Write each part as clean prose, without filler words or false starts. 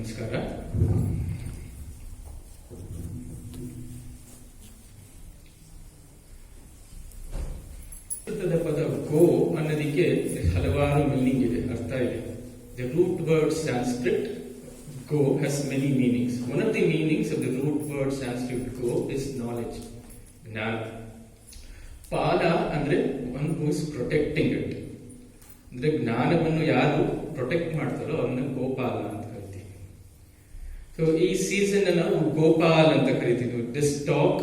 ನಮಸ್ಕಾರ. ಪದ ಗೋ ಅನ್ನೋದಕ್ಕೆ ಹಲವಾರು ಮೀನಿಂಗ್ ಇದೆ, ಅರ್ಥ ಇದೆ. The root word Sanskrit go has many meanings. One of the meanings of the root word Sanskrit go is knowledge, ಜ್ಞಾನ. ಪಾಲ ಅಂದ್ರೆ one who is protecting it. ಅಂದ್ರೆ ಜ್ಞಾನವನ್ನು ಯಾರು ಪ್ರೊಟೆಕ್ಟ್ ಮಾಡ್ತಾರೋ ಅವನ್ನ ಗೋಪಾಲ ಅಂತ ಕರಿತೀವಿ. ಸೊ ಈ ಸೀಸನ್ ನಾವು ಗೋಪಾಲ್ ಅಂತ ಕರಿತೀವಿ. This talk,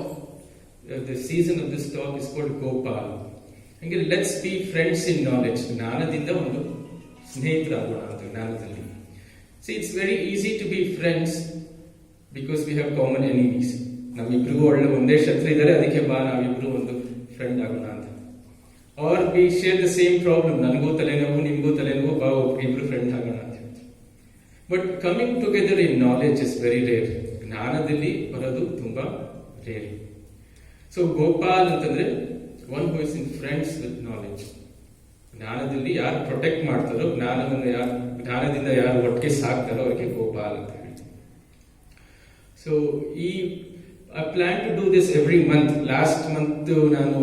the season of this talk is called Gopal. ಹಂಗೆ let's be friends in knowledge. ಜ್ಞಾನದಿಂದ ಒಂದು ಸ್ನೇಹಿತರಾಗೋಣ ಅಂತ ಜ್ಞಾನದಲ್ಲಿ. See it's very easy to be friends because we have common enemies. ನಮ್ಮಿಬ್ರಿಗೂ ಒಳ್ಳೆ ಒಂದೇ ಶತ್ರು ಇದ್ದಾರೆ, ಅದಕ್ಕೆ ಬಾ ನಾವಿಬ್ರು ಒಂದು ಫ್ರೆಂಡ್ ಆಗೋಣ ಅಂತ. Are we share the same problem, ನನಗೂ ತಲೆನೋವು ನಿಮಗೂ ತಲೆನೋವು, ಬಾ ಇಬ್ರು ಫ್ರೆಂಡ್ ಆಗೋಣ ಅಂತ. But coming together in knowledge is very rare. ಜ್ಞಾನದಲ್ಲಿ ಬರೋದು ತುಂಬಾ ರೇರ್. ಸೊ ಗೋಪಾಲ್ ಅಂತಂದ್ರೆ one who is in friends with knowledge. ಜ್ಞಾನದಲ್ಲಿ ಯಾರು ಪ್ರೊಟೆಕ್ಟ್ ಮಾಡ್ತಾರೋ, ಜ್ಞಾನದಿಂದ ಯಾರು ಒಟ್ಟಿಗೆ ಸಾಕ್ತಾರೋ ಅವರಿಗೆ ಗೋಪಾಲ್ ಅಂತ ಹೇಳ್ತೀವಿ. So I plan to do this every month. Last month ನಾನು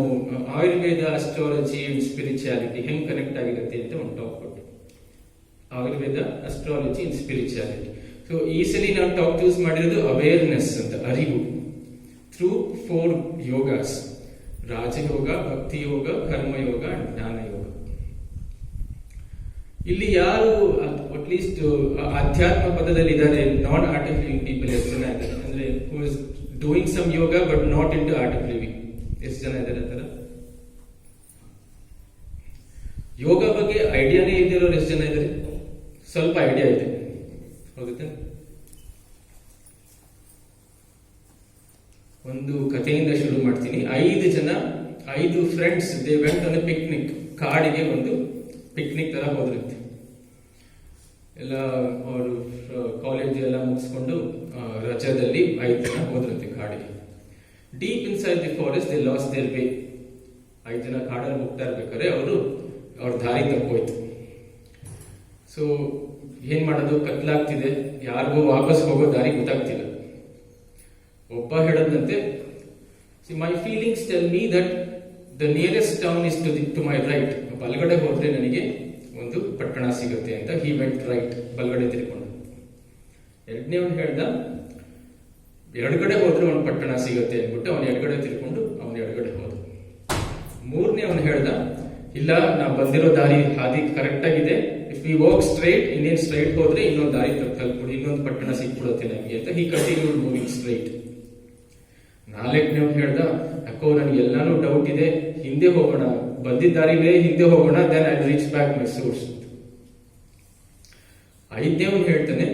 ಆಯುರ್ವೇದ, ಅಸ್ಟ್ರಾಲಜಿ ಅಂಡ್ ಸ್ಪಿರಿಚುಯಾಲಿಟಿ ಹೆಂಗ್ ಕನೆಕ್ಟ್ ಆಗಿರುತ್ತೆ ಅಂತ ಒಂದು ಟಾಕ್ ಕೊಟ್ಟೆ. Ayurveda, astrology and spirituality. So ಈ ಸಲ ನಾವು ಟಾಕ್ ಚೂಸ್ ಮಾಡಿರೋದು ಅವೇರ್ನೆಸ್ ಅಂತ, ಅರಿವು, ಥ್ರೂ 4 ಯೋಗಾಸ್: ರಾಜಯೋಗ, ಭಕ್ತಿ ಯೋಗ, ಕರ್ಮಯೋಗ ಅಂಡ್ ಜ್ಞಾನ ಯೋಗ. ಇಲ್ಲಿ ಯಾರು ಅಟ್ಲೀಸ್ಟ್ ಅಧ್ಯಾತ್ಮ ಪದದಲ್ಲಿ ಇದ್ದಾರೆ, ನಾನ್ ಆರ್ಟ್ ಲಿವಿಂಗ್ ಪೀಪಲ್ ಎಷ್ಟು ಜನ ಇದ್ದಾರೆ ಅಂದ್ರೆ doing some yoga but not into art of living? ಎಷ್ಟು ಜನ ಇದ್ದಾರೆ ಅಂತಾರ? ಯೋಗ ಬಗ್ಗೆ ಐಡಿಯಾನೇ ಇದ್ದಿರೋರು ಎಷ್ಟು ಜನ ಇದ್ದಾರೆ? ಸ್ವಲ್ಪ ಐಡಿಯಾ ಇದೆ, ಹೌದಾ? ಒಂದು ಕಥೆಯಿಂದ ಶುರು ಮಾಡ್ತೀನಿ. 5 friends they went on A picnic. ಕಾಡಿಗೆ ಒಂದು ಪಿಕ್ನಿಕ್ ತರ ಹೋದ್ರಂತೆ. ಎಲ್ಲ ಅವರು ಕಾಲೇಜ್ ಎಲ್ಲ ಮುಗಿಸ್ಕೊಂಡು ರಜಾದಲ್ಲಿ 5 ಜನ ಹೋದ್ರಂತೆ ಕಾಡಿಗೆ. Deep inside the forest they lost their way. 5 ಜನ ಕಾಡಲ್ಲಿ ಹೋಗ್ತಾ ಇರ್ಬೇಕಾದ್ರೆ ಅವ್ರ ದಾರಿ ತಪ್ಪೋಯ್ತು. ಸೊ ಏನ್ ಮಾಡೋದು, ಕತ್ಲಾಗ್ತಿದೆ, ಯಾರಿಗೂ ವಾಪಸ್ ಹೋಗೋ ದಾರಿ ಗೊತ್ತಾಗ್ತಿಲ್ಲ. ಒಬ್ಬ ಹೇಳದಂತೆ, my feelings tell me that the nearest town is to my right. ಬಲಗಡೆ ಹೋದ್ರೆ ನನಗೆ ಒಂದು ಪಟ್ಟಣ ಸಿಗುತ್ತೆ ಅಂತ. ಹಿ ವೆಂಟ್ ರೈಟ್, ಬಲಗಡೆ ತಿರ್ಕೊಂಡು. ಎರಡನೇವನ್ ಹೇಳ್ದ, ಎಡಗಡೆ ಹೋದ್ರೆ ಒಂದು ಪಟ್ಟಣ ಸಿಗುತ್ತೆ ಅಂದ್ಬಿಟ್ಟು ಅವನು ಎಡಗಡೆ ತಿರ್ಕೊಂಡು ಅವನು ಎಡಗಡೆ ಹೋದ. ಮೂರನೇ ಅವನು ಹೇಳ್ದ, ಇಲ್ಲ ನಾ ಬಂದಿರೋ ಹಾದಿ ಕರೆಕ್ಟ್ ಆಗಿದೆ, ಇಫ್ ವಿ ವಾಕ್ ಸ್ಟ್ರೈಟ್, ಇನ್ನೇನು ಸ್ಟ್ರೈಟ್ ಹೋದ್ರೆ ಇನ್ನೊಂದು ದಾರಿ ತಲುಪಿಬಿಡಿ, ಇನ್ನೊಂದು ಪಟ್ಟಣ ಸಿಕ್ಬಿಡುತ್ತೆ ನಮಗೆ ಅಂತ. ಹಿ ಕಂಟಿನ್ಯೂಡ್ ಮೂವಿಂಗ್ ಸ್ಟ್ರೈಟ್. 4ನೇವನು ಹೇಳ್ದ, ಯಾಕೋ ನನಗೆ ಎಲ್ಲಾನು ಡೌಟ್ ಇದೆ, ಹಿಂದೆ ಹೋಗೋಣ, ಬಂದಿದ್ದ ದಾರಿಲೇ ಹಿಂದೆ ಹೋಗೋಣ, then I reach back my source. 5ನೇವನು ಹೇಳ್ತಾನೆ,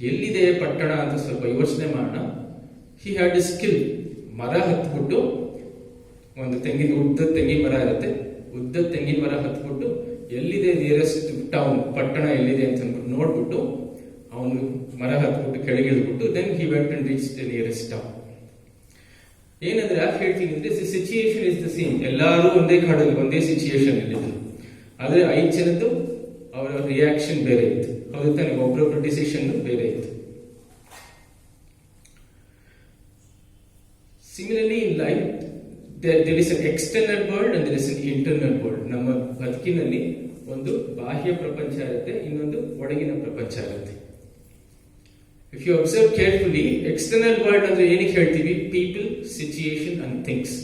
ಎಲ್ಲಿದೆ ಪಟ್ಟಣ ಅಂತ ಸ್ವಲ್ಪ ಯೋಚನೆ ಮಾಡೋಣ. He had a skill. ಮರ ಹತ್ಬಿಟ್ಟು, ಒಂದು ಉದ್ದ ತೆಂಗಿನ ಮರ ಇರುತ್ತೆ, ಉದ್ದ ತೆಂಗಿನ ಮರ ಹತ್ಬಿಟ್ಟು ಎಲ್ಲಿದೆ ನಿಯರೆಸ್ಟ್ ಟೌನ್, ಪಟ್ಟಣ ಎಲ್ಲಿದೆ ಅಂತ ಅಂದ್ಬಿಟ್ಟು ನೋಡ್ಬಿಟ್ಟು ಅವನು ಮರ ಹತ್ಬಿಟ್ಟು ಕೆಳಗಿಳಿದ್ಬಿಟ್ಟು then he went and reach the nearest town. ಏನಂದ್ರೆ ಯಾಕೆ ಹೇಳ್ತೀನಿ ಅಂದ್ರೆ, ಸಿಚುಯೇಷನ್ ಇಸ್ ದ ಸೇಮ್. ಎಲ್ಲರೂ ಒಂದೇ ಕಾಡಲ್ಲಿ ಒಂದೇ ಸಿಚುಯೇಷನ್ ಇಲ್ಲಿದ್ರು. ಆದ್ರೆ 5 ಜನದ್ದು ಅವರ ರಿಯಾಕ್ಷನ್ ಬೇರೆ ಇತ್ತು, ಹೌದು ತಾನೆ? ಒಬ್ಬರೊಬ್ಬರ ಡಿಸಿಷನ್ ಬೇರೆ ಇತ್ತು. Similarly in life there is an external world and there is an internal world. ನಮ್ಮ ಬದುಕಿನಲ್ಲಿ ಒಂದು ಬಾಹ್ಯ ಪ್ರಪಂಚ ಇರುತ್ತೆ, ಇನ್ನೊಂದು ಒಳಗಿನ ಪ್ರಪಂಚ ಇರುತ್ತೆ. If you observe carefully, external world ಅಂದ್ರೆ ಏನಕ್ಕೆ ಹೇಳ್ತೀವಿ? People, situation and things.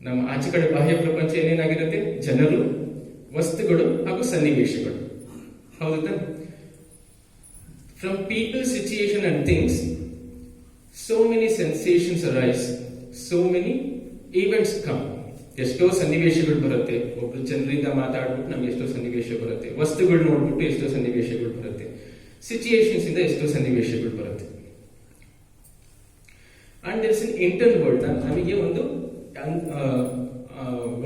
ನಮ್ಮ ಆಚೆ ಕಡೆ ಬಾಹ್ಯ ಪ್ರಪಂಚ ಏನೇನಾಗಿರುತ್ತೆ? ಜನರು, ವಸ್ತುಗಳು ಹಾಗೂ ಸನ್ನಿವೇಶಗಳು, ಹೌದಾ? From people, situation and things, so many sensations arise, so many events come. ಎಷ್ಟೋ ಸನ್ನಿವೇಶಗಳು ಬರುತ್ತೆ. ಒಬ್ರು ಜನರಿಂದ ಮಾತಾಡ್ಬಿಟ್ಟು ನಮ್ಗೆ ಎಷ್ಟೋ ಸನ್ನಿವೇಶ ಬರುತ್ತೆ, ವಸ್ತುಗಳು ನೋಡ್ಬಿಟ್ಟು ಎಷ್ಟೋ ಸನ್ನಿವೇಶಗಳು ಬರುತ್ತೆ, ಸಿಚುಯೇಷನ್ಸ್ ಇಂದ ಎಷ್ಟೋ ಸನ್ನಿವೇಶಗಳು ಬರುತ್ತೆ. And there is an internal world. ನಮಗೆ ಒಂದು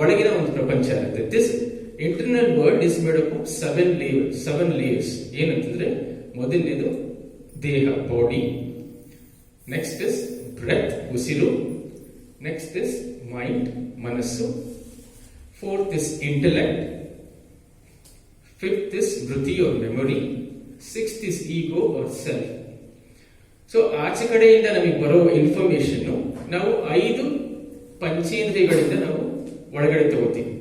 ಒಳಗಿನ ಒಂದು ಪ್ರಪಂಚ ಇರುತ್ತೆ. This internal world is made up of 7 layers. ಏನಂತಂದ್ರೆ, ಮೊದಲನೇದು ದೇಹ, ಬಾಡಿ. ನೆಕ್ಸ್ಟ್ ಇಸ್ ಬ್ರೆತ್, ಉಸಿರು. ನೆಕ್ಸ್ಟ್ ಇಸ್ ಮೈಂಡ್, ಮನಸ್ಸು. 4th is intellect. 5th is ವೃತ್ತಿ or memory. Sixth is ego or self. So ಆಚೆ ಕಡೆಯಿಂದ ನಮಗೆ ಬರೋ ಇನ್ಫಾರ್ಮೇಶನ್ ನಾವು 5 ಪಂಚೇಂದ್ರಿಯಗಳಿಂದ ನಾವು ಒಳಗಡೆ ತಗೋತೀವಿ.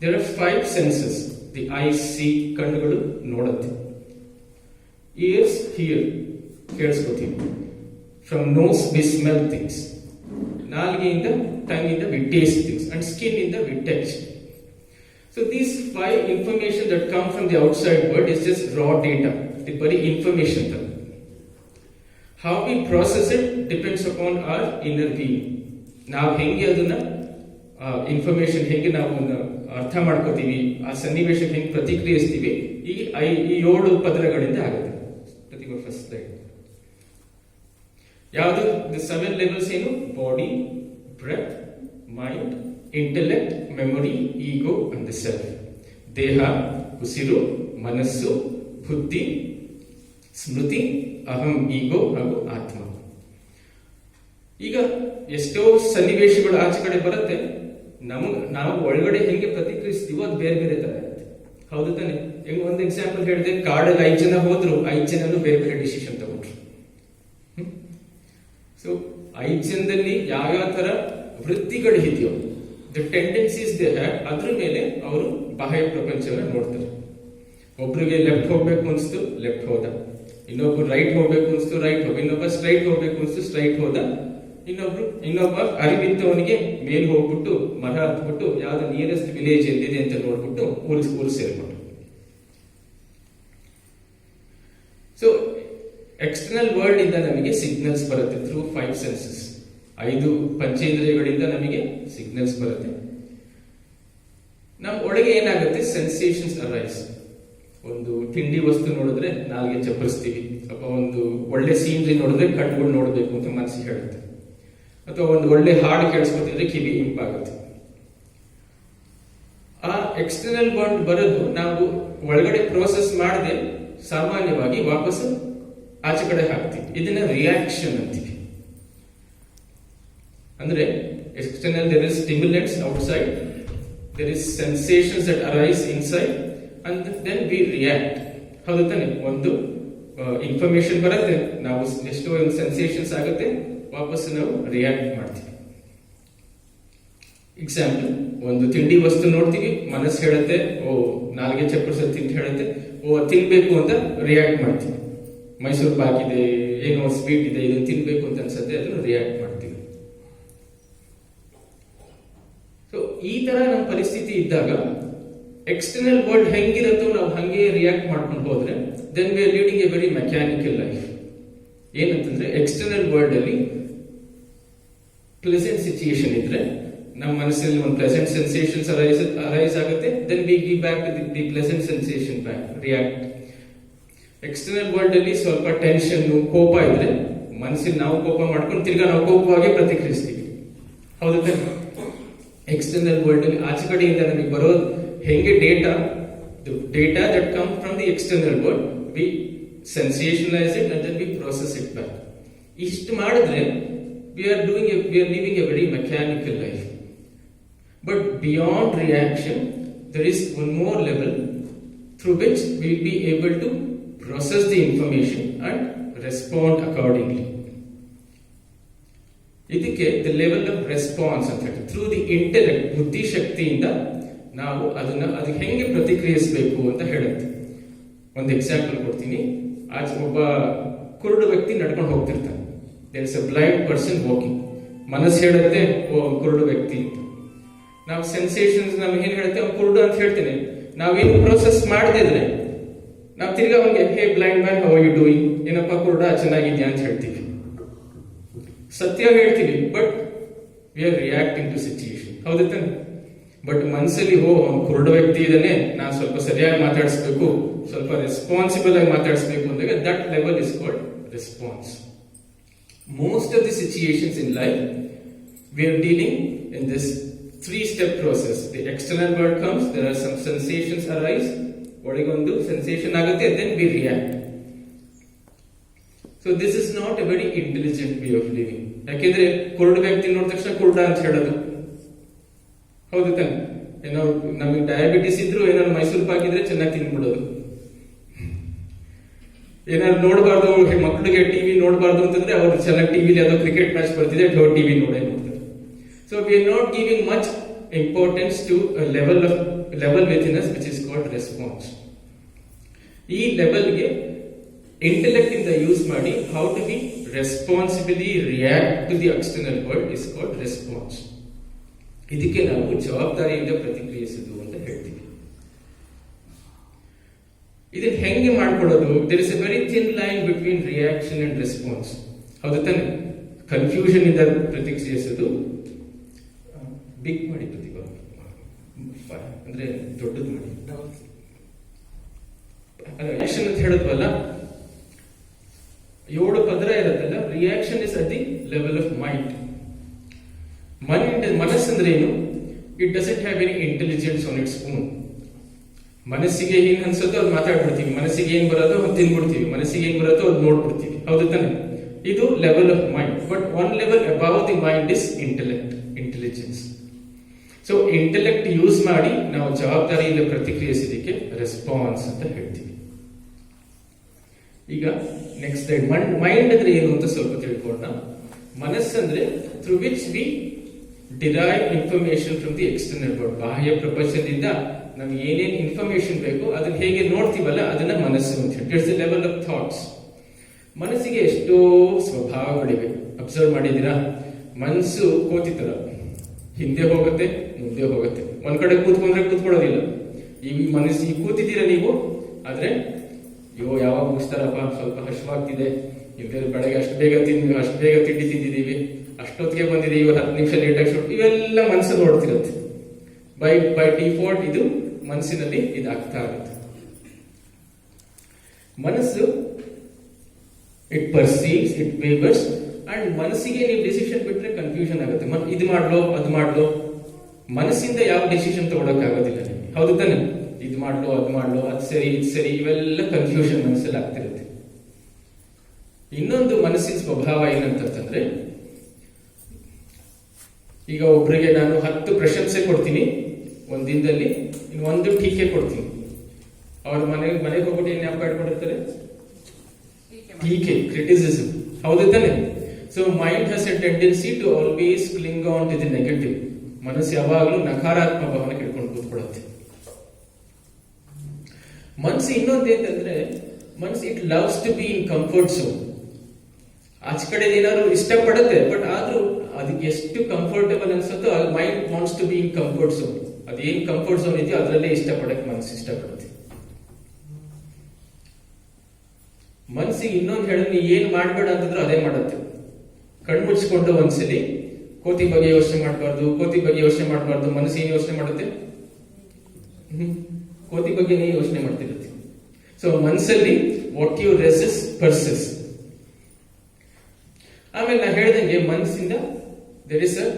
There are 5 senses. The eyes see, ಕಣ್ಣುಗಳು ನೋಡುತ್ತೆ. ಇಯರ್ಸ್ ಹಿಯರ್, ಕೇಳಿಸ್ಕೋತೀವಿ. From nose we smell things. ನಾಲ್ಗೆಯಿಂದ, ಟಂಗಿಂದ we taste things, and skin ಇಂದ we touch. So these 5 information that come from the outside world is just raw data. The very information. How we process it depends upon our inner being. ನಾವು ಹೆಂಗೆ ಅದನ್ನ information ಹೆಂಗೆ ನಾವು ಅರ್ಥ ಮಾಡ್ಕೋತೀವಿ, ಆ ಸನ್ನಿವೇಶಕ್ಕೆ ಹೆಂಗೆ ಪ್ರತಿಕ್ರಿಯಿಸ್ತೀವಿ, ಈ 7 ಪದರಗಳಿಂದ ಆಗುತ್ತೆ. Pratibha first slide. ಯಾವುದು? ದಿ 7 ಲೆವೆಲ್ಸ್ ಏನು? Body, breath, mind, intellect, memory, ego and the self. ದೇಹ, ಉಸಿರು, ಮನಸ್ಸು, ಬುದ್ಧಿ, ಸ್ಮೃತಿ, ಅಹಂ, ಈಗೋ ಹಾಗೂ ಆತ್ಮ. ಈಗ ಎಷ್ಟೋ ಸನ್ನಿವೇಶಗಳು ಆಚೆ ಕಡೆ ಬರುತ್ತೆ, ನಾವು ಒಳಗಡೆ ಹೆಂಗೆ ಪ್ರತಿಕ್ರಿಯಿಸ್ತೀವೋ ಅದು ಬೇರೆ ಬೇರೆ ತರ ಇರುತ್ತೆ. ಹೌದು ತಾನೆ? ಹೆಂಗ ಒಂದು ಎಕ್ಸಾಂಪಲ್ ಹೇಳಿದೆ, ಕಾಡಲ್ಲಿ 5 ಜನ ಹೋದ್ರು, 5 ಜನನು ಬೇರೆ ಬೇರೆ ಡಿಸಿಷನ್ ತಗೊಂಡ್ರು. ಸೊ 5 ಜನದಲ್ಲಿ ಯಾವ್ಯಾವ ತರ ವೃತ್ತಿಗಳು ಇದೆಯೋ, ದ ಟೆಂಡೆನ್ಸೀಸ್ ದೇ ಹ್ಯಾವ್, ಅದ್ರ ಮೇಲೆ ಅವರು ಬಾಹ್ಯ ಪ್ರಪಂಚವನ್ನ ನೋಡ್ತಾರೆ. ಒಬ್ರಿಗೆ ಲೆಫ್ಟ್ ಹೋಗ್ಬೇಕು ಅನ್ಸ್ತು, ಲೆಫ್ಟ್ ಹೋದ. ಇನ್ನೊಬ್ರು ರೈಟ್ ಹೋಗ್ಬೇಕು ಅನ್ಸ್ತು, ರೈಟ್ ಹೋಗ. ಇನ್ನೊಬ್ಬ ಸ್ಟ್ರೈಟ್ ಹೋಗ್ಬೇಕು ಅನ್ಸ್ತು, ಸ್ಟ್ರೈಟ್ ಹೋದ. ಇನ್ನೊಬ್ಬ ಅರಿವಿದ್ದವನಿಗೆ ಮೇಲ್ ಹೋಗ್ಬಿಟ್ಟು ಮರ ಹತ್ಬಿಟ್ಟು ಯಾವ್ದು ನಿಯರೆಸ್ಟ್ ವಿಲೇಜ್ ಎಲ್ಲಿದೆ ಅಂತ ನೋಡ್ಬಿಟ್ಟು ಊರು ಸೇರ್ಕೊಂಡು. ಸೊ ಎಕ್ಸ್ಟರ್ನಲ್ ವರ್ಲ್ಡ್ ಇಂದ ನಮಗೆ ಸಿಗ್ನಲ್ಸ್ ಬರುತ್ತೆ ಥ್ರೂ 5 ಸೆನ್ಸಸ್. 5 ಪಂಚೇಂದ್ರಿಯಗಳಿಂದ ನಮಗೆ ಸಿಗ್ನಲ್ಸ್ ಬರುತ್ತೆ. ನಮ್ಮ ಒಳಗೆ ಏನಾಗುತ್ತೆ? Sensations arise. ಒಂದು ತಿಂಡಿ ವಸ್ತು ನೋಡಿದ್ರೆ ನಾಲ್ಗೆ ಚಪ್ಪರಿಸ್ತೀವಿ, ಅಥವಾ ಒಂದು ಒಳ್ಳೆ ಸೀನ್ರಿ ನೋಡಿದ್ರೆ ಕಣ್ಗಳು ನೋಡ್ಬೇಕು ಅಂತ ಮನಸ್ಸಿಗೆ ಹೇಳುತ್ತೆ, ಅಥವಾ ಒಂದು ಒಳ್ಳೆ ಹಾಡು ಕೇಳಿಸ್ಕೊತಿದ್ರೆ ಕಿವಿ ಇಂಪಾಗುತ್ತೆ. ಆ ಎಕ್ಸ್ಟರ್ನಲ್ ವರ್ಲ್ಡ್ ಬರೋದು ನಾವು ಒಳಗಡೆ ಪ್ರೋಸೆಸ್ ಮಾಡದೆ ಸಾಮಾನ್ಯವಾಗಿ ವಾಪಸ್ ಆಚೆ ಕಡೆ ಹಾಕ್ತೀವಿ. ಇದನ್ನ ರಿಯಾಕ್ಷನ್ ಅಂತೀವಿ. ಅಂದ್ರೆ external there is stimulants outside, there is sensations that arise inside, and then we react. ಹೌದು ತಾನೆ? ಒಂದು ಇನ್ಫಾರ್ಮೇಶನ್ ಬರುತ್ತೆ, ನಾವು ಎಷ್ಟೋ ಒಂದು ಸೆನ್ಸೇಷನ್ಸ್ ಆಗುತ್ತೆ, ವಾಪಸ್ ನಾವು ರಿಯಾಕ್ಟ್ ಮಾಡ್ತೀವಿ. ಎಕ್ಸಾಂಪಲ್, ಒಂದು ತಿಂಡಿ ವಸ್ತು ನೋಡ್ತೀವಿ, ಮನಸ್ಸು ಹೇಳುತ್ತೆ ಓ ನಾಲ್ಗೆ ಚಪ್ಪರಿಸತ್ತೆ ಅಂತ ಹೇಳುತ್ತೆ, ಓ ತಿನ್ಬೇಕು ಅಂತ ರಿಯಾಕ್ಟ್ ಮಾಡ್ತೀವಿ. ಮೈಸೂರು ಪಾಕ್ ಇದೆ, ಏನೋ ಸ್ವೀಟ್ ಇದೆ, ಇದನ್ನು ತಿನ್ಬೇಕು ಅಂತ ಅನ್ಸುತ್ತೆ, ಅದನ್ನು ರಿಯಾಕ್ಟ್ ಮಾಡ್ತೀವಿ. ಸೊ ಈ ತರ ನಮ್ಮ ಪರಿಸ್ಥಿತಿ ಇದ್ದಾಗ ಎಕ್ಸ್ಟರ್ನಲ್ ವರ್ಲ್ಡ್ ಹೆಂಗಿರುತ್ತೋ ನಾವು ಹಂಗೆ ರಿಯಾಕ್ಟ್ ಮಾಡ್ಕೊಂಡು ಹೋದ್ರೆ then we are leading a very mechanical life. ಏನಂತಂದ್ರೆ ಎಕ್ಸ್ಟರ್ನಲ್ ವರ್ಲ್ಡ್ ಅಲ್ಲಿ ಪ್ಲೆಸೆಂಟ್ ಸಿಚುಯೇಷನ್ ಇದ್ರೆ ನಮ್ಮ ಮನಸ್ಸಲ್ಲಿ ಒಂದು ಪ್ಲೆಸೆಂಟ್ ಸೆನ್ಸೇಷನ್ಸ್ ಅರೈಸ್ ಆಗುತ್ತೆ, then we give back the pleasant sensation back, react. External world ಅಲ್ಲಿ ಸ್ವಲ್ಪ ಟೆನ್ಷನ್, ಕೋಪ ಇದ್ರೆ ಮನಸ್ಸಿಗೆ ನಾವು ಕೋಪ ಮಾಡ್ಕೊಂಡು ತಿರ್ಗಾ ನಾವು ಕೋಪವಾಗಿ ಪ್ರತಿಕ್ರಿಯಿಸ್ತೀವಿ. ಹೌದು ತಾನೆ? ಎಕ್ಸ್ಟರ್ನಲ್ ವರ್ಲ್ಡ್ ಅಲ್ಲಿ ಆಚೆ ಕಡೆಯಿಂದ ನಮಗೆ ಬರೋದು ಹೆಂಗೆ data, data that come from the external world, we sensationalise it and then we process it back. ಇಷ್ಟು ಮಾಡಿದ್ರೆ we are living a very mechanical life. But beyond reaction, there is one more level through which we will be able to process the information and respond accordingly. ಇದಕ್ಕೆ the level of response ಅಂತ ಹೇಳಿ, through the intellect, ಬುದ್ಧಿ ಶಕ್ತಿಯಿಂದ ನಾವು ಅದಕ್ಕೆ ಹೆಂಗೆ ಪ್ರತಿಕ್ರಿಯಿಸಬೇಕು ಅಂತ ಹೇಳುತ್ತೆ. ಒಂದು ಎಕ್ಸಾಂಪಲ್ ಕೊಡ್ತೀನಿ. ಒಬ್ಬ ಕುರುಡು ವ್ಯಕ್ತಿ ನಡ್ಕೊಂಡು ಹೋಗ್ತಿರ್ತಾನೆ. There is a blind person walking. ಮನಸ್ಸು ಹೇಳುತ್ತೆ ಓ ಕುರುಡು ವ್ಯಕ್ತಿ ಅಂತ. ನಾವು ಸೆನ್ಸೇಷನ್ಸ್ ನಮ್ಗೆ ಏನ್ ಹೇಳುತ್ತೆ, ಅವ್ನು ಕುರುಡು ಅಂತ ಹೇಳ್ತೇನೆ. ನಾವೇನು ಪ್ರೋಸೆಸ್ ಮಾಡದಿದ್ರೆ ನಾವು ತಿರ್ಗಾ ಅವನಿಗೆ hey blind man how you doing, ಏನಪ್ಪ ಕುರುಡ ಚೆನ್ನಾಗಿದ್ಯಾ ಅಂತ ಹೇಳ್ತೀವಿ, ಸತ್ಯ ಹೇಳ್ತೀವಿ. But we are reacting to situation. ಹೌದು ತಾನೆ? ಬಟ್ ಮನಸ್ಸಲ್ಲಿ ಅವ್ನು ಕುರುಡ ವ್ಯಕ್ತಿ ಇದ್ದಾನೆ, ನಾನು ಸ್ವಲ್ಪ ಸರಿಯಾಗಿ ಮಾತಾಡಿಸ್ಬೇಕು, ಸ್ವಲ್ಪ ರೆಸ್ಪಾನ್ಸಿಬಲ್ ಆಗಿ ಮಾತಾಡಿಸ್ಬೇಕು ಅಂದಾಗ that level is called response. Most of the situations in life, we are dealing in this 3-step process. The external world comes, there are some sensations arise, ಒಳಗೊಂದು sensation ಆಗುತ್ತೆ, then we react. So this is not a very intelligent way of living. ಯಾಕೆಂದ್ರೆ ಕುರುಡು ವ್ಯಕ್ತಿ ನೋಡಿದ ತಕ್ಷಣ ಕುರುಡ ಅಂತ ಹೇಳೋದು. ಹೌದು ತಾನೆ? ಏನೋ ನಮಗೆ ಡಯಾಬಿಟಿಸ್ ಇದ್ರು ಏನಾದ್ರು ಮೈಸೂರು ಪಾಕ್ ಇದ್ರೆ ಚೆನ್ನಾಗಿ ತಿನ್ಬಿಡೋದು. ಏನಾದ್ರು ನೋಡಬಾರ್ದು, ಮಕ್ಕಳಿಗೆ ಟಿವಿ ನೋಡಬಾರ್ದು ಅಂತಂದ್ರೆ ಅವ್ರು ಚೆನ್ನಾಗಿ ಟಿವಿಲಿ ಯಾವುದೋ ಕ್ರಿಕೆಟ್ ಮ್ಯಾಚ್ ಬರ್ತಿದೆ, ಟಿವಿ ನೋಡ್ತಾರೆ. So we are not giving much importance to level within us which is called response. ಈ ಲೆವೆಲ್ಗೆ ಇಂಟೆಲೆಕ್ಟ್ ಇಂದ ಯೂಸ್ ಮಾಡಿ how to be responsibly react to the external world is called response. ಇದಕ್ಕೆ ನಾವು ಜವಾಬ್ದಾರಿಯಿಂದ ಪ್ರತಿಕ್ರಿಯಿಸುವುದು ಅಂತ ಹೇಳ್ತೀವಿ. ಇದನ್ನ ಹೆಂಗೆ ಮಾಡ್ಕೊಡೋದು? There is a very thin line between reaction and response. ಹೌದು ತಾನೆ? ಕನ್ಫ್ಯೂಷನ್ ಇಂದ ಪ್ರತಿಕ್ರಿಯಿಸೋದು, ಬಿಗ್ ಮಾಡಿ ಅಂದ್ರೆ ದೊಡ್ಡದು ಮಾಡಿ ರಿಯಾಕ್ಷನ್ ಅಂತ ಹೇಳಿದ್ವಲ್ಲ, 7 ಪದರ ಇರುತ್ತಲ್ಲ. Reaction is at the level of mind. ಮನಸ್ಸಂದ್ರೆ ಏನು? It doesn't have any intelligence on its own. ಮನಸ್ಸಿಗೆ ಏನ್ ಅನ್ಸುತ್ತೋ ಅದು ಮಾತಾಡ್ಬಿಡ್ತೀವಿ, ಮನಸ್ಸಿಗೆ ಏನ್ ಬರೋದೋ ಅದು ತಿನ್ಬಿಡ್ತೀವಿ, ಮನಸ್ಸಿಗೆ ಏನ್ ಬರೋದೋ ಅದು ನೋಡ್ಬಿಡ್ತೀವಿ. ಹೌದು ತಾನೆ? ಇದು level of mind. But one level above the mind is intelligence. So intellect use ಮಾಡಿ ನಾವು ಜವಾಬ್ದಾರಿಯಿಂದ ಪ್ರತಿಕ್ರಿಯಿಸಿದಕ್ಕೆ ರೆಸ್ಪಾನ್ಸ್ ಅಂತ ಹೇಳ್ತೀವಿ. ಈಗ ನೆಕ್ಸ್ಟ್ ಮೈಂಡ್ ಅಂದ್ರೆ ಏನು ಅಂತ ಸ್ವಲ್ಪ ತಿಳ್ಕೊಂಡ. ಮನಸ್ಸಂದ್ರೆ through which we derive information from the external world. ಬಾಹ್ಯ ಪ್ರಪಂಚದಿಂದ ನಮ್ಗೆ ಏನೇನ್ ಇನ್ಫಾರ್ಮೇಶನ್ ಬೇಕು ಅದನ್ನ ಹೇಗೆ ನೋಡ್ತೀವಲ್ಲ ಅದನ್ನ ಮನಸ್ಸು ಅಂತ ಹೇಳಿ. It's the level of thoughts. ಮನಸ್ಸಿಗೆ ಎಷ್ಟೋ ಸ್ವಭಾವಗಳಿವೆ. ಅಬ್ಸರ್ವ್ ಮಾಡಿದೀರಾ? ಮನಸ್ಸು ಕೋತಿತರ, ಹಿಂದೆ ಹೋಗುತ್ತೆ, ಮುಂದೆ ಹೋಗುತ್ತೆ. ಒಂದ್ ಕಡೆ ಕೂತ್ಕೊಂಡ್ರೆ ಕೂತ್ಕೊಳ್ಳೋದಿಲ್ಲ. ಈ ಮನಸ್ಸಿಗೆ ಕೂತಿದ್ದೀರಾ ನೀವು, ಆದ್ರೆ ಯಾವಾಗ ಮುಗಿಸ್ತಾರಪ್ಪ, ಸ್ವಲ್ಪ ಹಶ್ವಾಗ್ತಿದೆ, ಇಲ್ಲದೆ ಬೆಳಗ್ಗೆ ಅಷ್ಟು ಬೇಗ ತಿಂಡಿ ತಿಂದಿದ್ದೀವಿ, ಅಷ್ಟೊತ್ತಿಗೆ ಬಂದಿದ್ದೀವಿ, 10 ನಿಮಿಷ ಲೇಟಾಗಿ ಶುರು, ಇವೆಲ್ಲ ಮನಸ್ಸು ನೋಡ್ತಿರುತ್ತೆ. ಬೈ ಡಿಫಾಲ್ಟ್ ಇದು ಮನಸ್ಸಿನಲ್ಲಿ ಇದಾಗ್ತಾ ಇರುತ್ತೆ. ಮನಸ್ಸು it perceives, it waivers, and ಮನಸ್ಸಿಗೆ ನೀವು ಡಿಸಿಷನ್ ಬಿಟ್ರೆ ಕನ್ಫ್ಯೂಷನ್ ಆಗುತ್ತೆ. ಇದು ಮಾಡ್ಲೋ ಅದು ಮಾಡ್ಲೋ, ಮನಸ್ಸಿಂದ ಯಾವ ಡಿಸಿಷನ್ ತಗೊಳಕ್ ಆಗೋದಿಲ್ಲ ನಿಮಗೆ. ಹೌದು ತಾನೆ? ಇದು ಮಾಡ್ಲೋ ಅದು ಮಾಡ್ಲೋ, ಅದು ಸರಿ ಇದು ಸರಿ, ಇವೆಲ್ಲ ಕನ್ಫ್ಯೂಷನ್ ಮನಸ್ಸಲ್ಲಿ ಆಗ್ತಿರುತ್ತೆ. ಇನ್ನೊಂದು ಮನಸ್ಸಿನ ಸ್ವಭಾವ ಏನಂತಂದ್ರೆ, ಈಗ ಒಬ್ರಿಗೆ ನಾನು 10 ಪ್ರಶಂಸೆ ಕೊಡ್ತೀನಿ ಒಂದ್ ದಿನದಲ್ಲಿ, ಇನ್ನೊಂದು ಟೀಕೆ ಕೊಡ್ತೀನಿ. ಅವ್ರ ಮನೆಗೆ ಹೋಗ್ಬಿಟ್ಟು ಏನ್ ಜ್ಞಾಪಕ ಇಟ್ಕೊಂಡಿರ್ತಾರೆ? ಟೀಕೆ, ಕ್ರಿಟಿಸಿಸಮ್. ಹೌದು ತಾನೆ? So mind has a tendency to always cling on to the negative. ಮನಸ್ಸು ಯಾವಾಗಲೂ ನಕಾರಾತ್ಮಕ ಭಾವನೆ ಇಟ್ಕೊಂಡು ಕೂತ್ಕೊಳ್ಳುತ್ತೆ. ಮನಸ್ಸು ಇನ್ನೊಂದು ಏನಂದ್ರೆ, ಮನಸ್ಸು it loves to be in comfort zone. ಆಚೆ ಕಡೆ ಏನಾದ್ರು ಇಷ್ಟಪಡುತ್ತೆ, ಬಟ್ ಆದ್ರೂ ಅದಕ್ಕೆ ಎಷ್ಟು ಕಂಫರ್ಟಬಲ್ ಅನ್ಸುತ್ತೋ mind wants to be in comfort zone. ಅದೇನ್ ಕಂಫರ್ಟ್ ಝೋನ್ ಇದೆಯೋ ಅದರಲ್ಲೇ ಇಷ್ಟಪಡಕ್ಕೆ ಮನಸ್ಸು ಇಷ್ಟಪಡುತ್ತೆ. ಮನಸ್ಸಿಗೆ ಇನ್ನೊಂದು ಹೇಳಿದ್ರೆ ಏನ್ ಮಾಡ್ಬೇಡ ಅಂತಂದ್ರೂ ಅದೇ ಮಾಡುತ್ತೆ. ಕಣ್ಣು ಮುಚ್ಚಿಕೊಂಡು ಒಂದ್ಸಲಿ ಕೋತಿ ಬಗ್ಗೆ ಯೋಚನೆ ಮಾಡಬಾರ್ದು, ಮನಸ್ಸು ಏನ್ ಯೋಚನೆ ಮಾಡುತ್ತೆ? ಕೋತಿ ಬಗ್ಗೆನೇ ಯೋಚನೆ ಮಾಡ್ತಿರುತ್ತೆ. ಸೊ ಮನಸ್ಸಲ್ಲಿ ವಾಟ್ ಯು ರೆಸಿಸ್ ಪರ್ಸಿಸ್. ಆಮೇಲೆ ನಾ ಹೇಳ್ದಂಗೆ ಮನಸ್ಸಿಂದ there is a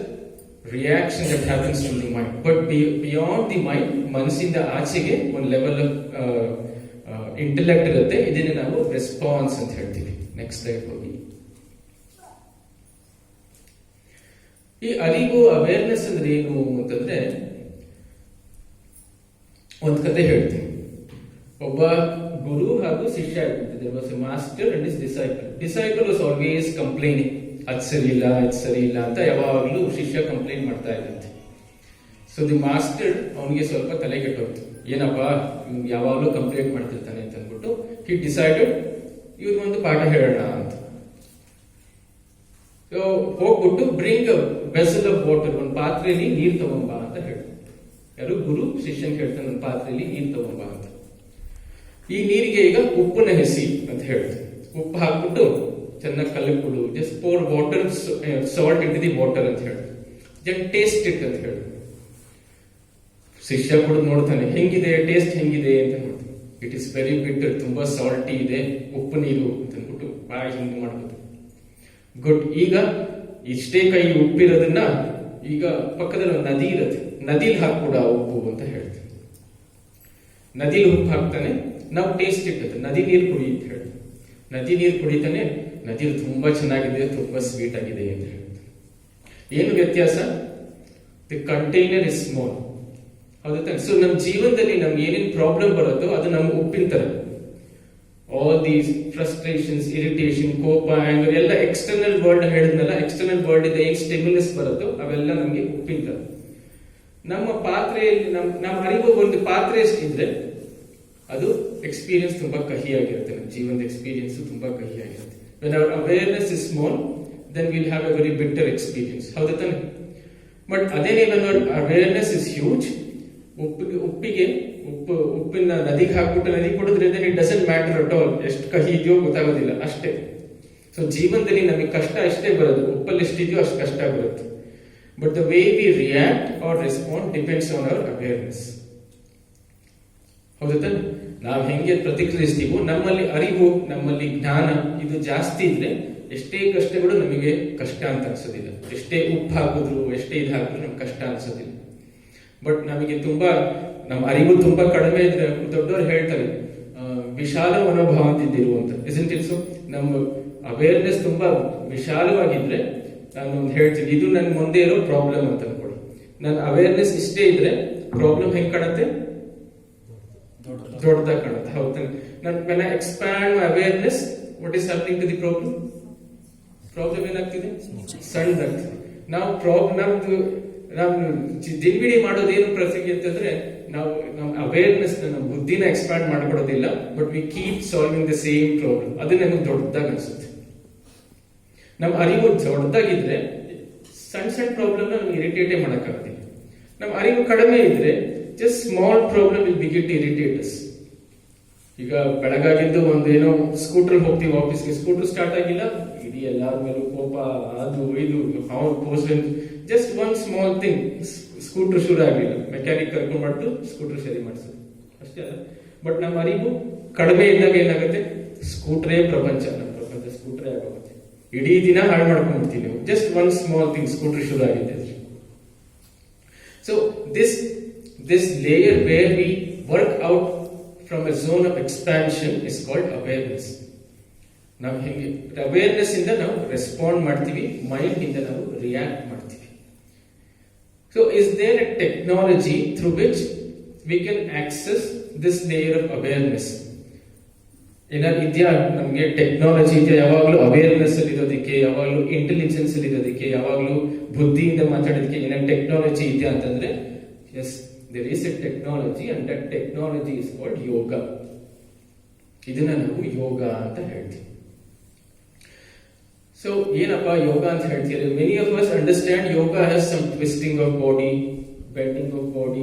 reaction that happens to the mind. But beyond the mind, ಮನಸ್ಸಿಂದ ಆಚೆಗೆ ಒಂದು ಲೆವೆಲ್ ಆಫ್ ಇಂಟೆಲೆಕ್ಟ್ ಇರುತ್ತೆ. ಇದನ್ನ ನಾವು ರೆಸ್ಪಾನ್ಸ್ ಅಂತ ಹೇಳ್ತೀವಿ. ನೆಕ್ಸ್ಟ್ ಸ್ಲೈಡ್ ಹೋಗಿ. ಈ ಅರಿವು, ಅವೇರ್ನೆಸ್ ಅಂದ್ರೆ ಏನು ಅಂತಂದ್ರೆ, ಒಂದು ಕತೆ ಹೇಳ್ತೀನಿ. ಒಬ್ಬ ಗುರು ಹಾಗೂ ಶಿಷ್ಯ ಇರ್ತಿದ್ದೆ. There was a master and his disciple. Disciple was always complaining, ಅದ್ ಸರಿ ಇಲ್ಲ ಅಂತ ಯಾವಾಗಲೂ ಶಿಷ್ಯ ಕಂಪ್ಲೇಂಟ್ ಮಾಡ್ತಾ ಇದ್ದಂತೆ. ಸೊ ದಿ ಮಾಸ್ಟರ್ ಅವನಿಗೆ ಸ್ವಲ್ಪ ತಲೆ ಕೆಟ್ಟೋಯ್ತು. ಏನಪ್ಪ ಯಾವಾಗಲೂ ಕಂಪ್ಲೇಂಟ್ ಮಾಡ್ತಿರ್ತಾನೆ ಅಂತ ಅಂದ್ಬಿಟ್ಟು ಹಿ ಡಿಸೈಡೆಡ್ ಇವ್ರಿಗೊಂದು ಪಾಠ ಹೇಳೋಣ ಅಂತ. ಸೊ ಹೋಗ್ಬಿಟ್ಟು bring a vessel of water, ಒಂದು ಪಾತ್ರೆಯಲ್ಲಿ ನೀರು ತಗೊಂಬ ಅಂತ ಹೇಳಿ. ಯಾರು? ಗುರು ಶಿಷ್ಯನ್ ಹೇಳ್ತಾನೆ, ಒಂದು ಪಾತ್ರೆಯಲ್ಲಿ ನೀರು ತಗೊಂಬ ಅಂತ. ಈ ನೀರಿಗೆ ಈಗ ಉಪ್ಪನ್ನ ಹೆಸಿ ಅಂತ ಹೇಳ್ತಾರೆ. ಉಪ್ಪು ಹಾಕ್ಬಿಟ್ಟು ಚೆನ್ನಾಗಿ ಕಲಕ್ಬಿಡು. Just pour water, salt it the water ಅಂತ ಹೇಳಿ. ಜಸ್ಟ್ ಟೇಸ್ಟ್ ಇಟ್ ಅಂತ ಹೇಳಿ. ಶಿಷ್ಯ ಕೂಡ ನೋಡ್ತಾನೆ, ಹೆಂಗಿದೆ ಟೇಸ್ಟ್, ಹೆಂಗಿದೆ ಅಂತ ನೋಡ್ತಾನೆ. ಇಟ್ ಇಸ್ ವೆರಿ ಬಿಟರ್, ತುಂಬಾ ಸಾಲ್ಟಿ ಇದೆ, ಉಪ್ಪು ನೀರು ಅಂತ ಅಂದ್ಬಿಟ್ಟು ಬಾಯಿ ಹಿಂಗೆ ಮಾಡ್ಬೋದು. ಗುಡ್. ಈಗ ಇಷ್ಟೇ ಕೈ ಉಪ್ಪಿರೋದನ್ನ ಈಗ ಪಕ್ಕದಲ್ಲಿ ಒಂದು ನದಿ ಇರುತ್ತೆ, ನದಿಲಿ ಹಾಕ್ಬಿಡ ಉಪ್ಪು ಅಂತ ಹೇಳ್ತಾನೆ. ನದಿಲಿ ಉಪ್ಪು ಹಾಕ್ತಾನೆ. ನಾವು ಟೇಸ್ಟ್ ಇರ್ತದೆ, ನದಿ ನೀರು ಕುಡಿ ಅಂತ ಹೇಳ್ತಾನೆ. ನದಿ ನೀರು ಕುಡಿತಾನೆ, ನದಿ ತುಂಬಾ ಚೆನ್ನಾಗಿದೆ, ತುಂಬಾ ಸ್ವೀಟ್ ಆಗಿದೆ ಅಂತ ಹೇಳ್ತಾನೆ. ಏನು ವ್ಯತ್ಯಾಸ? The container is small. ಹೌದಾ? ಸೊ ನಮ್ಮ ಜೀವನದಲ್ಲಿ ನಮ್ಗೆ ಏನೇನು ಪ್ರಾಬ್ಲಮ್ ಬರುತ್ತೋ ಅದು ನಮ್ಮ ಉಪ್ಪಿನ ತರ. ಆಲ್ ದೀಸ್ ಫ್ರಸ್ಟ್ರೇಷನ್ಸ್, ಇರಿಟೇಷನ್, ಕೋಪ, ಆಂಗರ್ ಎಲ್ಲ ಎಕ್ಸ್ಟರ್ನಲ್ ವರ್ಲ್ಡ್ ಹೇಳಿದ್ನಲ್ಲ, ಎಕ್ಸ್ಟರ್ನಲ್ ವರ್ಲ್ಡ್ ಇದೆ ಏನ್ ಸ್ಟಿಮ್ಯುಲಸ್ ಬರುತ್ತೋ ಅವೆಲ್ಲ ನಮಗೆ ಉಪ್ಪಿನ. ನಮ್ಮ ಪಾತ್ರೆಯಲ್ಲಿ ನಮ್ಮ ಅರಿವು ಒಂದು ಪಾತ್ರೆ ಎಷ್ಟಿದ್ರೆ ಅದು ಎಕ್ಸ್ಪೀರಿಯನ್ಸ್ ತುಂಬಾ ಕಹಿಯಾಗಿರುತ್ತೆ. ನಮ್ಮ ಜೀವನದ ಎಕ್ಸ್ಪೀರಿಯನ್ಸ್ ತುಂಬಾ ಕಹಿಯಾಗಿರುತ್ತೆ. When our awareness is small, then will have a very bitter experience. ಹೌದಾ ತಾನೆ? ಬಟ್ ಅದೇನೇ when our awareness is huge, ಉಪ್ಪಿನ ನದಿಗೆ ಹಾಕ್ಬಿಟ್ಟು ನದಿ ಕುಡಿದ್ರೆ then it doesn't matter at all. ಎಷ್ಟು ಕಹಿ ಇದೆಯೋ ಗೊತ್ತಾಗೋದಿಲ್ಲ ಅಷ್ಟೇ. ಸೊ ಜೀವನದಲ್ಲಿ ನಮಗೆ ಕಷ್ಟ ಅಷ್ಟೇ ಬರೋದು, ಉಪ್ಪಲ್ಲಿ ಎಷ್ಟಿದೆಯೋ ಅಷ್ಟು ಕಷ್ಟ ಬರುತ್ತೆ. But the way we react or respond depends on our awareness. ಹೌದಾ? ನಾವು ಹೆಂಗೆ ಪ್ರತಿಕ್ರಿಯಿಸ್ತೀವೋ, ನಮ್ಮಲ್ಲಿ ಅರಿವು, ನಮ್ಮಲ್ಲಿ ಜ್ಞಾನ ಇದು ಜಾಸ್ತಿ ಇದ್ರೆ ಎಷ್ಟೇ ಕಷ್ಟಗಳು ನಮಗೆ ಕಷ್ಟ ಅಂತ ಅನ್ಸೋದಿಲ್ಲ. ಎಷ್ಟೇ ಉಪ್ಪು ಹಾಕಿದ್ರು, ಎಷ್ಟೇ ಇದು ಹಾಕಿದ್ರು ನಮ್ಗೆ ಕಷ್ಟ ಅನ್ಸೋದಿಲ್ಲ. ಬಟ್ ನಮಗೆ ತುಂಬಾ ನಮ್ಮ ಅರಿವು ತುಂಬಾ ಕಡಿಮೆ ಇದ್ರೆ, ದೊಡ್ಡವರು ಹೇಳ್ತಾರೆ ವಿಶಾಲ ಮನೋಭಾವ ಅಂತಿದ್ದಿರು ಅಂತ. Isn't it so? ನಮ್ಮ ಅವೇರ್ನೆಸ್ ತುಂಬಾ ವಿಶಾಲವಾಗಿದ್ರೆ, ನಾನು ಒಂದು ಹೇಳ್ತೀನಿ, ಇದು ನನ್ನ ಮುಂದೆ ಇರೋ ಪ್ರಾಬ್ಲಮ್ ಅಂತ ಅನ್ಕೊಳ್ಳಿ. ನನ್ನ ಅವೇರ್ನೆಸ್ ಇಷ್ಟೇ ಇದ್ರೆ ಪ್ರಾಬ್ಲಮ್ ಹೆಂಗ್ ಕಾಣುತ್ತೆ? ದೊಡ್ಡದಾಗಿ ಕಾಣುತ್ತೆ. ಹೌದಾ? when I expand my awareness, what is happening to the problem? Problem ಏನಾಗ್ತಿದೆ? ಸಣ್ಣದಾಗ್ತದೆ. ನಾವು ದಿನವಿಡೀ ಮಾಡೋದೇನು ಪ್ರಸಂಗಿ ಅಂತಂದ್ರೆ, ನಾವು ನಮ್ಮ ಅವೇರ್ನೆಸ್ ನಮ್ಮ ಬುದ್ಧಿನ ಎಕ್ಸ್ಪ್ಯಾಂಡ್ ಮಾಡ್ಕೊಡೋದಿಲ್ಲ, but we keep solving the same problem. ಅದು ನಮಗೆ ದೊಡ್ಡದಾಗಿ ಅನ್ಸುತ್ತೆ. ನಮ್ಮ ಅರಿವು ದೊಡ್ಡದಾಗಿದ್ರೆ ಸಣ್ಣ ಸಣ್ಣ ಪ್ರಾಬ್ಲಮ್ ನಮ್ಗೆ ಇರಿಟೇಟೇ ಮಾಡೋಕ್ಕಾಗೋದಿಲ್ಲ. ನಮ್ಮ ಅರಿವು ಕಡಿಮೆ ಇದ್ರೆ just small problem will begin to irritate us. ಈಗ ಬೆಳಗಾಗಿದ್ದು ಒಂದು ಏನೋ ಸ್ಕೂಟರ್ ಹೋಗ್ತೀವಿ ಆಫೀಸ್ಗೆ, ಸ್ಕೂಟರ್ ಸ್ಟಾರ್ಟ್ ಆಗಿಲ್ಲ, ಇಡೀ ಎಲ್ಲಾರ ಮೇಲೂ ಕೋಪ, ಅದು ಇದು, just one small thing, scooter ಶುರು ಆಗಲಿಲ್ಲ, ಮೆಕ್ಯಾನಿಕ್ ಕರ್ಕೊಂಡು ಮಾಡ್ತು ಸ್ಕೂಟರ್ ಸರಿ ಮಾಡಿಸೋದು ಅಷ್ಟೇ ಅಲ್ಲ. ಬಟ್ ನಮ್ಮ ಅರಿವು ಕಡಿಮೆ ಇದ್ದಾಗ ಏನಾಗುತ್ತೆ? ಸ್ಕೂಟ್ರೇ ಪ್ರಪಂಚ, ನಮ್ಮ ಪ್ರಪಂಚ ಸ್ಕೂಟ್ರೇ ಆಗೋಗುತ್ತೆ. ಇಡೀ ದಿನ ಹಾಳು ಮಾಡ್ಕೊಂಡ್ಬಿಡ್ತೀವಿ ನೀವು, just one small thing, scooter ಶುರು ಆಗಿದೆ. So this layer where we work out from a zone of expansion is called awareness. ನಾವು ಹೆಂಗೆ ಅವೇರ್ನೆಸ್ ಇಂದ ನಾವು ರೆಸ್ಪಾಂಡ್ ಮಾಡ್ತೀವಿ, ಮೈಂಡ್ ಇಂದ ನಾವು ರಿಯಾಕ್ಟ್ ಮಾಡ್ತೀವಿ. So is there a technology through which we can access this layer of awareness? ಏನಾದ್ರು ಇದೆಯಾ ನಮ್ಗೆ ಟೆಕ್ನಾಲಜಿ ಇದೆಯಾ ಯಾವಾಗ್ಲೂ ಅವೇರ್ನೆಸ್ ಅಲ್ಲಿ ಇರೋದಕ್ಕೆ, ಯಾವಾಗ್ಲೂ ಇಂಟೆಲಿಜೆನ್ಸ್ ಅಲ್ಲಿ ಇರೋದಕ್ಕೆ, ಯಾವಾಗ್ಲೂ ಬುದ್ಧಿಯಿಂದ ಮಾತಾಡೋದಕ್ಕೆ ಏನಾದ್ರು ಟೆಕ್ನಾಲಜಿ ಇದೆಯಾ ಅಂತಂದ್ರೆ, S, there is a technology, and that technology is called yoga. ಇದನ್ನ ನಾವು ಯೋಗ ಅಂತ ಹೇಳ್ತೀವಿ. ಸೊ ಏನಪ್ಪಾ ಯೋಗ ಅಂತ ಹೇಳ್ತೀವಿ? Many of us understand yoga has some twisting of body, bending of body,